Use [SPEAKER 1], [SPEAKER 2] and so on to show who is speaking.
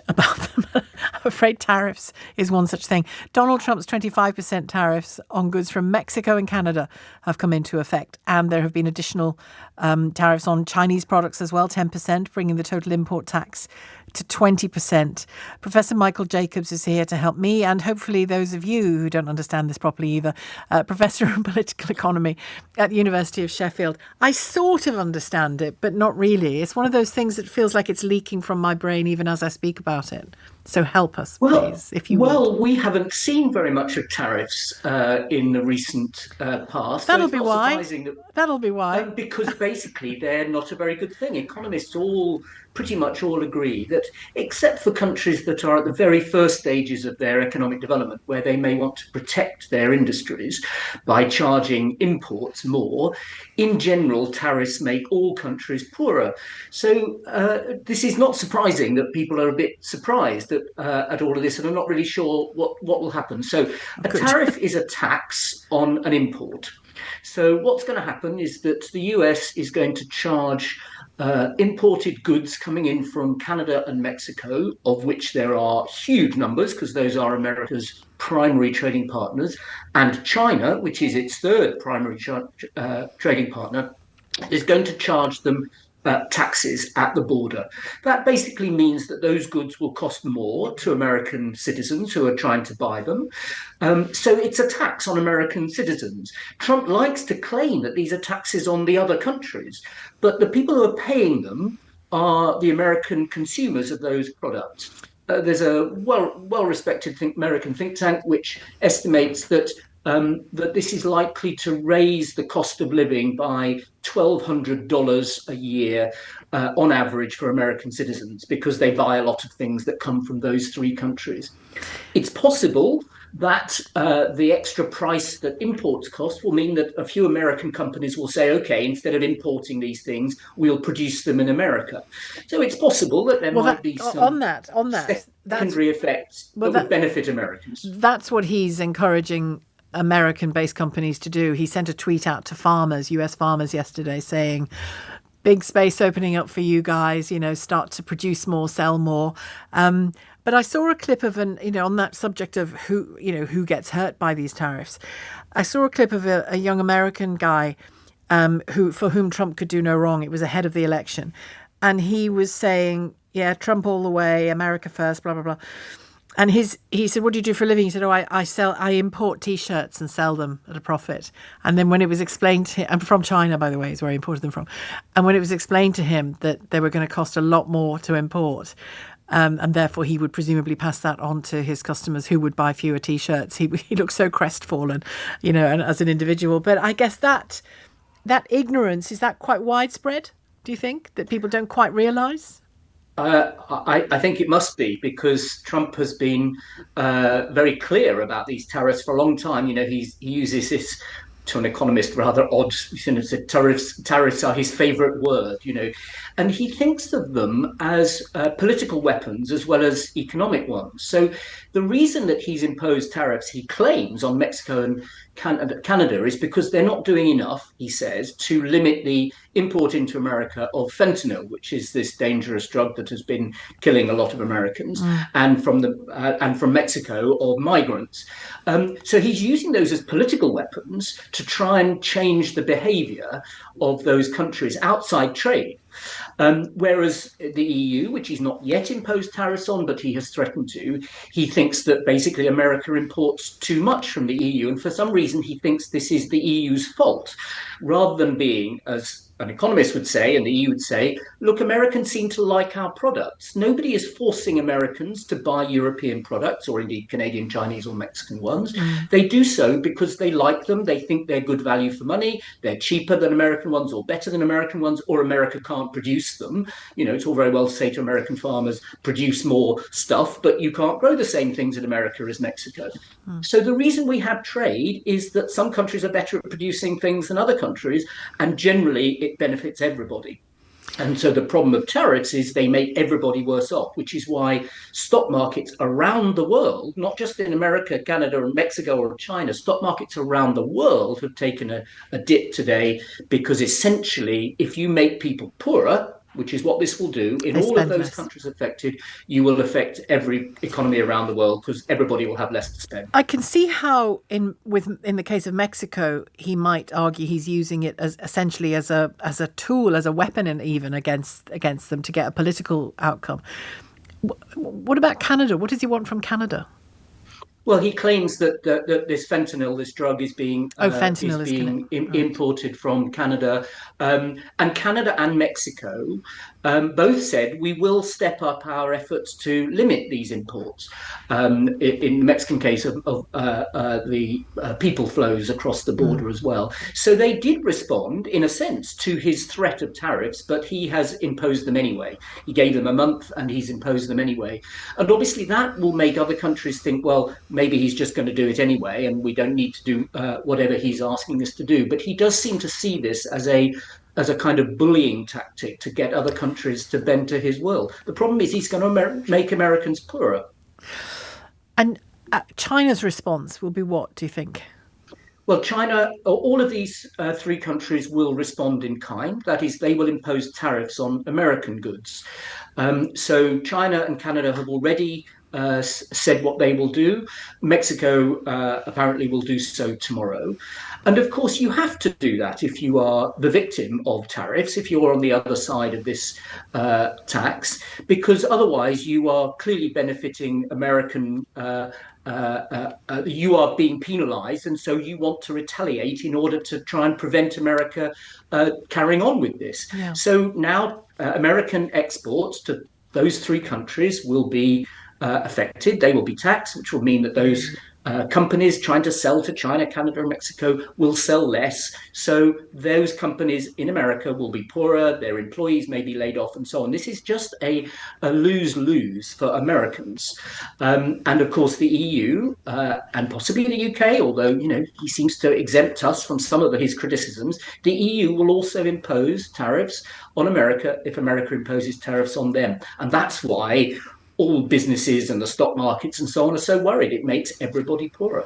[SPEAKER 1] about them. I'm afraid tariffs is one such thing. Donald Trump's 25% tariffs on goods from Mexico and Canada have come into effect. And there have been additional tariffs on Chinese products as well, 10%, bringing the total import tax to 20%. Professor Michael Jacobs is here to help me and hopefully those of you who don't understand this properly either. Professor of Political Economy at the University of Sheffield. I sort of understand it, but not really. It's one of those things that feels like it's leaking from my brain even as I speak about it. So help us, please, if you would.
[SPEAKER 2] We haven't seen very much of tariffs in the recent past, so
[SPEAKER 1] That'll
[SPEAKER 2] it's
[SPEAKER 1] be
[SPEAKER 2] not
[SPEAKER 1] why.
[SPEAKER 2] surprising that
[SPEAKER 1] That'll be why.
[SPEAKER 2] because basically they're not a very good thing. Economists all pretty much all agree that, except for countries that are at the very first stages of their economic development, where they may want to protect their industries by charging imports more, in general, tariffs make all countries poorer. So this is not surprising that people are a bit surprised at all of this and are not really sure what will happen. So a
[SPEAKER 1] Good.
[SPEAKER 2] tariff is a tax on an import. So what's going to happen is that the US is going to charge imported goods coming in from Canada and Mexico, of which there are huge numbers because those are America's primary trading partners, and China, which is its third primary trading partner, is going to charge them taxes at the border. That basically means that those goods will cost more to American citizens who are trying to buy them. So it's a tax on American citizens. Trump likes to claim that these are taxes on the other countries, but the people who are paying them are the American consumers of those products. There's a well-respected American think tank which estimates that this is likely to raise the cost of living by $1,200 a year on average for American citizens because they buy a lot of things that come from those three countries. It's possible that the extra price that imports cost will mean that a few American companies will say, okay, instead of importing these things, we'll produce them in America. So it's possible that there might be some secondary effects that would benefit Americans.
[SPEAKER 1] That's what he's encouraging American-based companies to do. He sent a tweet out to farmers, US farmers yesterday saying, big space opening up for you guys, start to produce more, sell more. But I saw a clip of on that subject of who gets hurt by these tariffs. I saw a clip of a young American guy for whom Trump could do no wrong. It was ahead of the election. And he was saying, yeah, Trump all the way, America first, blah, blah, blah. And he said, what do you do for a living? He said, I import T-shirts and sell them at a profit. And then when it was explained to him, and from China, by the way, is where he imported them from. And when it was explained to him that they were going to cost a lot more to import, and therefore he would presumably pass that on to his customers who would buy fewer T-shirts, he looked so crestfallen, and as an individual. But I guess that ignorance, is that quite widespread, do you think, that people don't quite realise?
[SPEAKER 2] I think it must be because Trump has been very clear about these tariffs for a long time. He uses this, to an economist, rather odd. Tariffs are his favorite word. And he thinks of them as political weapons as well as economic ones. So the reason that he's imposed tariffs, he claims, on Mexico and Canada is because they're not doing enough, he says, to limit the import into America of fentanyl, which is this dangerous drug that has been killing a lot of Americans, and from Mexico of migrants. So he's using those as political weapons to try and change the behavior of those countries outside trade. Whereas the EU, which he's not yet imposed tariffs on, but he has threatened to, he thinks that basically America imports too much from the EU. And for some reason, he thinks this is the EU's fault, rather than being, as an economist would say, and the EU would say, look, Americans seem to like our products. Nobody is forcing Americans to buy European products, or indeed Canadian, Chinese, or Mexican ones. They do so because they like them. They think they're good value for money. They're cheaper than American ones, or better than American ones, or America can't produce them. It's all very well to say to American farmers, produce more stuff, but you can't grow the same things in America as Mexico. So the reason we have trade is that some countries are better at producing things than other countries, and generally it benefits everybody. And so the problem of tariffs is they make everybody worse off, which is why stock markets around the world, not just in America, Canada, and Mexico, or China, stock markets around the world have taken a dip today, because essentially, if you make people poorer, which is what this will do, in
[SPEAKER 1] They
[SPEAKER 2] all of
[SPEAKER 1] spend
[SPEAKER 2] those
[SPEAKER 1] less.
[SPEAKER 2] countries affected, you will affect every economy around the world because everybody will have less to spend.
[SPEAKER 1] I can see how in the case of Mexico, he might argue he's using it as essentially as a tool, as a weapon, and even against them to get a political outcome. What about Canada? What does he want from Canada?
[SPEAKER 2] Well, he claims that this fentanyl, this drug,
[SPEAKER 1] Oh, fentanyl is going to. Right.
[SPEAKER 2] imported from Canada, and Canada and Mexico both said we will step up our efforts to limit these imports. In the Mexican case of the people flows across the
[SPEAKER 1] Mm.
[SPEAKER 2] border as well. So they did respond, in a sense, to his threat of tariffs, but he has imposed them anyway. He gave them a month, and he's imposed them anyway. And obviously, that will make other countries think, well, maybe he's just going to do it anyway, and we don't need to do whatever he's asking us to do. But he does seem to see this as a kind of bullying tactic to get other countries to bend to his will. The problem is he's going to make Americans poorer.
[SPEAKER 1] And China's response will be what, do you think?
[SPEAKER 2] Well, China, all of these three countries will respond in kind. That is, they will impose tariffs on American goods. So China and Canada have already said what they will do. Mexico apparently will do so tomorrow. And of course, you have to do that if you are the victim of tariffs, if you're on the other side of this tax, because otherwise you are clearly benefiting American. You are being penalized, and so you want to retaliate in order to try and prevent America carrying on with this.
[SPEAKER 1] Yeah.
[SPEAKER 2] So now American exports to those three countries will be affected. They will be taxed, which will mean that those companies trying to sell to China, Canada, and Mexico will sell less. So those companies in America will be poorer, their employees may be laid off, and so on. This is just a lose-lose for Americans. And of course, the EU and possibly the UK, although he seems to exempt us from some of his criticisms, the EU will also impose tariffs on America if America imposes tariffs on them. And that's why all businesses and the stock markets and so on are so worried. It makes everybody poorer.